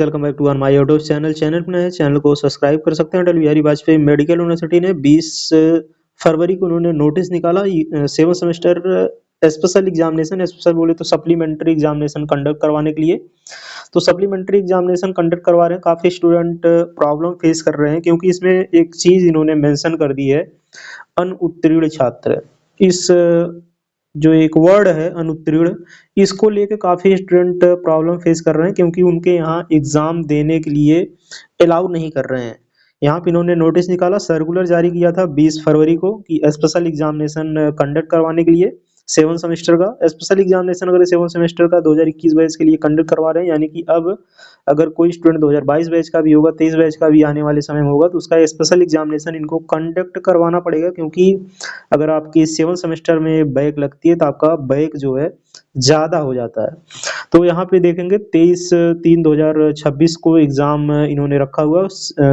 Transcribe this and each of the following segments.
Friends, welcome back to our my YouTube channel पे नए हैं, चैनल को सब्सक्राइब कर सकते हैं। अटल बिहारी वाजपेयी मेडिकल यूनिवर्सिटी ने 20 फरवरी को उन्होंने नोटिस निकाला 7 सेमेस्टर स्पेशल एग्जामिनेशन, स्पेशल बोले तो सप्लीमेंट्री एग्जामिनेशन कंडक्ट करवाने के लिए। तो सप्लीमेंट्री एग्जामिनेशन कंडक्ट करवा रहे हैं, काफ़ी स्टूडेंट प्रॉब्लम फेस कर रहे हैं क्योंकि इसमें एक चीज़ इन्होंने मेंशन कर दी है, अनुत्तीर्ण छात्र। इस जो एक वर्ड है अनुत्तीर्ण, इसको लेके काफ़ी स्टूडेंट प्रॉब्लम फेस कर रहे हैं क्योंकि उनके यहाँ एग्ज़ाम देने के लिए अलाउ नहीं कर रहे हैं। यहाँ पे इन्होंने नोटिस निकाला, सर्कुलर जारी किया था 20 फरवरी को कि स्पेशल एग्जामिनेशन कंडक्ट करवाने के लिए 7 सेमेस्टर का स्पेशल एग्जामिनेशन अगर 7 सेमेस्टर का 2021 बैच के लिए कंडक्ट करवा रहे हैं, यानी कि अब अगर कोई स्टूडेंट 2022 बैच का भी होगा, 23 बैच का भी आने वाले समय में होगा, तो उसका स्पेशल एग्जामिनेशन इनको कंडक्ट करवाना पड़ेगा क्योंकि अगर आपकी 7 सेमेस्टर में बैक लगती है तो आपका बैक जो है ज़्यादा हो जाता है। तो यहाँ पे देखेंगे 23/3/2026 को एग्ज़ाम इन्होंने रखा हुआ,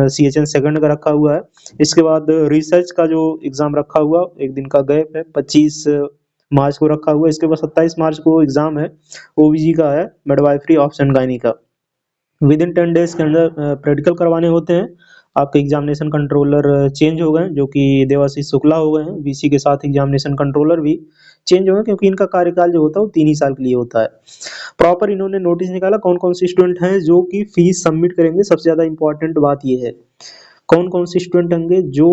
CHN सेकंड का रखा हुआ है। इसके बाद रिसर्च का जो एग्ज़ाम रखा हुआ, एक दिन का गैप है, 25 मार्च को रखा हुआ। इसके बाद 27 मार्च को एग्ज़ाम है, OBG का है, मिडवाइफरी ऑप्शन गायनी का। विद इन 10 डेज के अंदर प्रैक्टिकल करवाने होते हैं। आपके एग्जामिनेशन कंट्रोलर चेंज हो गए हैं, जो कि देवाशीष शुक्ला हो गए हैं। VC के साथ एग्जामिनेशन कंट्रोलर भी चेंज हो गए क्योंकि इनका कार्यकाल जो होता है वो 3 ही साल के लिए होता है। प्रॉपर इन्होंने नोटिस निकाला कौन कौन से स्टूडेंट हैं जो कि फीस सबमिट करेंगे। सबसे ज़्यादा इंपॉर्टेंट बात ये है, कौन कौन से स्टूडेंट होंगे जो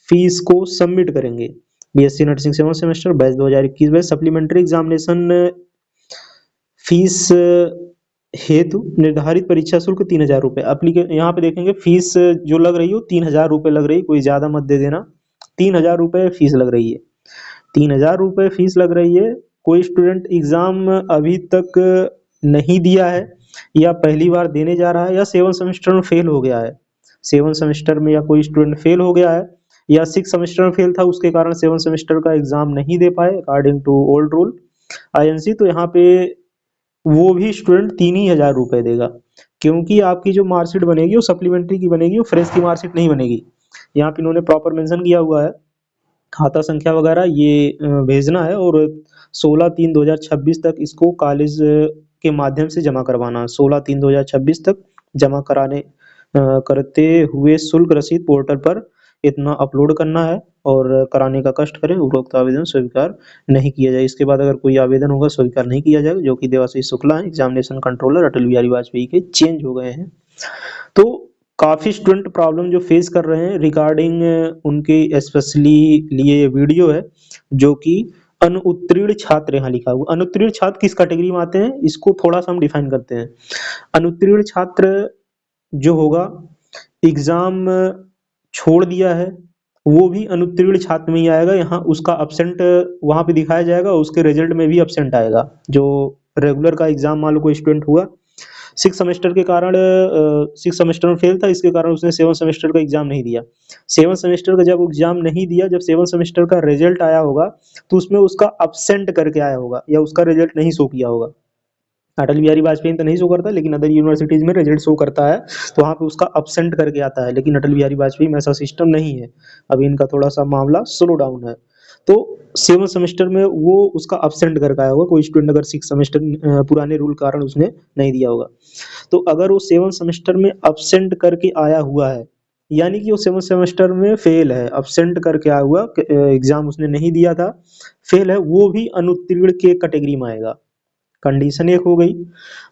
फीस को सबमिट करेंगे। BSc nursing 7 semester batch 2021 batch supplementary examination fees हेतु निर्धारित परीक्षा शुल्क 3000 रुपये। यहाँ पे देखेंगे फीस जो लग रही हो 3000 रुपये लग रही, कोई ज़्यादा मत दे देना। 3000 रुपये फीस लग रही है, 3000 रुपये फीस लग रही है। कोई स्टूडेंट एग्ज़ाम अभी तक नहीं दिया है या पहली बार देने जा रहा है या 7 सेमेस्टर में फेल हो गया है, 7 सेमेस्टर में या कोई स्टूडेंट फेल हो गया है या 6 सेमेस्टर में फेल था, उसके कारण 7 सेमेस्टर का एग्ज़ाम नहीं दे पाए according to old rule INC, तो यहाँ पे वो भी स्टूडेंट 3000 रुपये देगा क्योंकि आपकी जो मार्कशीट बनेगी वो सप्लीमेंट्री की बनेगी, वो फ्रेश की मार्कशीट नहीं बनेगी। यहाँ पे इन्होंने प्रॉपर मेंशन किया हुआ है, खाता संख्या वगैरह ये भेजना है और 16/3/2026 तक इसको कॉलेज के माध्यम से जमा करवाना है। 16/3/2026 तक जमा करते हुए शुल्क रसीद पोर्टल पर इतना अपलोड करना है और कराने का कष्ट करें। उपरोक्त आवेदन स्वीकार नहीं किया जाए। इसके बाद अगर कोई आवेदन होगा स्वीकार नहीं किया जाएगा, जो कि देवाशीष शुक्ला एग्जामिनेशन कंट्रोलर अटल बिहारी वाजपेयी के चेंज हो गए हैं। तो काफ़ी स्टूडेंट प्रॉब्लम जो फेस कर रहे हैं रिगार्डिंग उनके स्पेशली लिए वीडियो है, जो कि अनुत्तीर्ण छात्र यहाँ लिखा हुआ। अनुत्तीर्ण छात्र किस कैटेगरी में आते हैं, इसको थोड़ा सा हम डिफाइन करते हैं। अनुत्तीर्ण छात्र जो होगा, एग्जाम छोड़ दिया है, वो भी अनुत्तीर्ण छात्र में ही आएगा। यहाँ उसका अब्सेंट वहाँ पे दिखाया जाएगा, उसके रिजल्ट में भी अब्सेंट आएगा। जो रेगुलर का एग्जाम मान लो कोई स्टूडेंट हुआ 6 सेमेस्टर के कारण, 6 सेमेस्टर में फेल था, इसके कारण उसने 7 सेमेस्टर का एग्जाम नहीं दिया। 7 सेमेस्टर का जब एग्जाम नहीं दिया, जब 7 सेमेस्टर का रिजल्ट आया होगा तो उसमें उसका अब्सेंट करके आया होगा या उसका रिजल्ट नहीं शो किया होगा। अटल बिहारी वाजपेयी तो नहीं शो करता, लेकिन अदर यूनिवर्सिटीज में रिजल्ट शो करता है, तो वहाँ पे उसका अब्सेंट करके आता है। लेकिन अटल बिहारी वाजपेयी में ऐसा सिस्टम नहीं है, अभी इनका थोड़ा सा मामला स्लो डाउन है। तो 7 सेमेस्टर में वो उसका अब्सेंट करके आया होगा। कोई स्टूडेंट अगर 6 सेमेस्टर पुराने रूल कारण उसने नहीं दिया होगा, तो अगर वो 7 सेमेस्टर में अब्सेंट करके आया हुआ है, यानी कि वो 7 सेमेस्टर में फेल है, अब्सेंट करके आया हुआ, एग्जाम उसने नहीं दिया था, फेल है, वो भी अनुत्तीर्ण के कैटेगरी में आएगा। कंडीशन एक हो गई।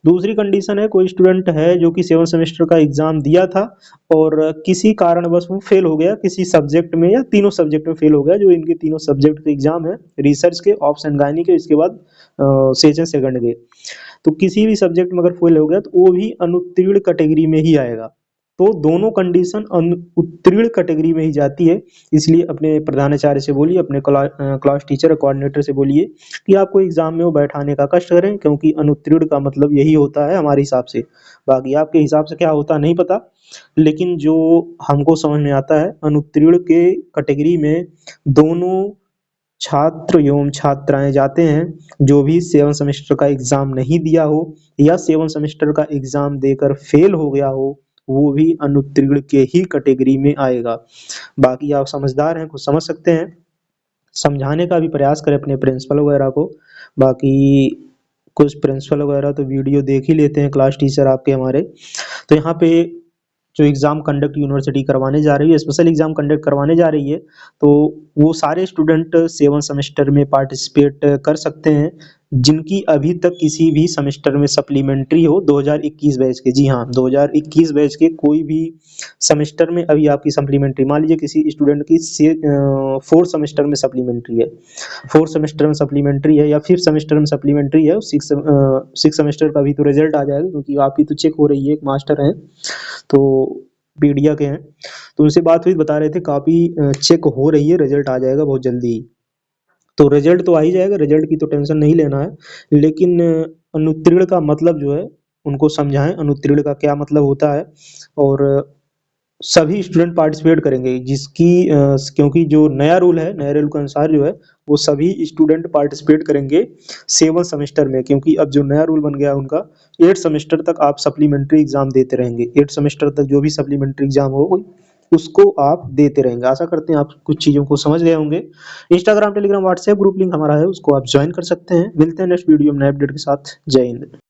दूसरी कंडीशन है, कोई स्टूडेंट है जो कि 7 सेमेस्टर का एग्जाम दिया था और किसी कारणवश वो फेल हो गया, किसी सब्जेक्ट में या तीनों सब्जेक्ट में फेल हो गया। जो इनके तीनों सब्जेक्ट के एग्जाम है, रिसर्च के, ऑप्शन गायनी के, इसके बाद सेशन सेकंड के, तो किसी भी सब्जेक्ट में अगर फेल हो गया तो वो भी अनुत्तीर्ण कैटेगरी में ही आएगा। तो दोनों कंडीशन उत्तीर्ण कैटेगरी में ही जाती है। इसलिए अपने प्रधानाचार्य से बोलिए, अपने क्लास टीचर कोऑर्डिनेटर से बोलिए कि आपको एग्जाम में वो बैठाने का कष्ट करें, क्योंकि अनुत्तीर्ण का मतलब यही होता है हमारे हिसाब से। बाकी आपके हिसाब से क्या होता नहीं पता, लेकिन जो हमको समझ में आता है, अनुत्तीर्ण के कैटेगरी में दोनों छात्र एवं छात्राएं जाते हैं जो भी 7 सेमेस्टर का एग्जाम नहीं दिया हो या 7 सेमेस्टर का एग्जाम देकर फेल हो गया हो, वो भी अनुत्तीर्ण के ही कैटेगरी में आएगा। बाकी आप समझदार हैं, कुछ समझ सकते हैं, समझाने का भी प्रयास करें अपने प्रिंसिपल वगैरह को। बाकी कुछ प्रिंसिपल वगैरह तो वीडियो देख ही लेते हैं, क्लास टीचर आपके हमारे। तो यहाँ पे जो एग्ज़ाम कंडक्ट यूनिवर्सिटी करवाने जा रही है, स्पेशल एग्ज़ाम कंडक्ट करवाने जा रही है, तो वो सारे स्टूडेंट 7 सेमेस्टर में पार्टिसिपेट कर सकते हैं, जिनकी अभी तक किसी भी सेमेस्टर में सप्लीमेंट्री हो 2021 बैच के। जी हाँ, 2021 बैच के कोई भी सेमेस्टर में अभी आपकी सप्लीमेंट्री, मान लीजिए किसी स्टूडेंट की 4th सेमेस्टर में सप्लीमेंट्री है, 4th सेमेस्टर में सप्लीमेंट्री है या 5th सेमेस्टर में सप्लीमेंट्री है, 6 सेमेस्टर का अभी तो रिजल्ट आ जाएगा, क्योंकि आपकी तो चेक हो रही है, एक मास्टर हैं तो पीडिया के हैं, तो उनसे बात हुई, बता रहे थे काफ़ी चेक हो रही है, रिजल्ट आ जाएगा बहुत जल्दी ही। तो रिजल्ट तो आ ही जाएगा, रिजल्ट की तो टेंशन नहीं लेना है, लेकिन अनुत्तीर्ण का मतलब जो है उनको समझाएं, अनुत्तीर्ण का क्या मतलब होता है। और सभी स्टूडेंट पार्टिसिपेट करेंगे, क्योंकि जो नया रूल है, नए रूल के अनुसार जो है वो सभी स्टूडेंट पार्टिसिपेट करेंगे 7 सेमेस्टर में, क्योंकि अब जो नया रूल बन गया है उनका, 8 सेमेस्टर तक आप सप्लीमेंट्री एग्जाम देते रहेंगे, 8 सेमेस्टर तक जो भी सप्लीमेंट्री एग्जाम हो उसको आप देते रहेंगे। आशा करते हैं आप कुछ चीज़ों को समझ गए होंगे। Instagram, Telegram, WhatsApp group link हमारा है, उसको आप ज्वाइन कर सकते हैं। मिलते हैं नेक्स्ट वीडियो में नए अपडेट के साथ। जय हिंद।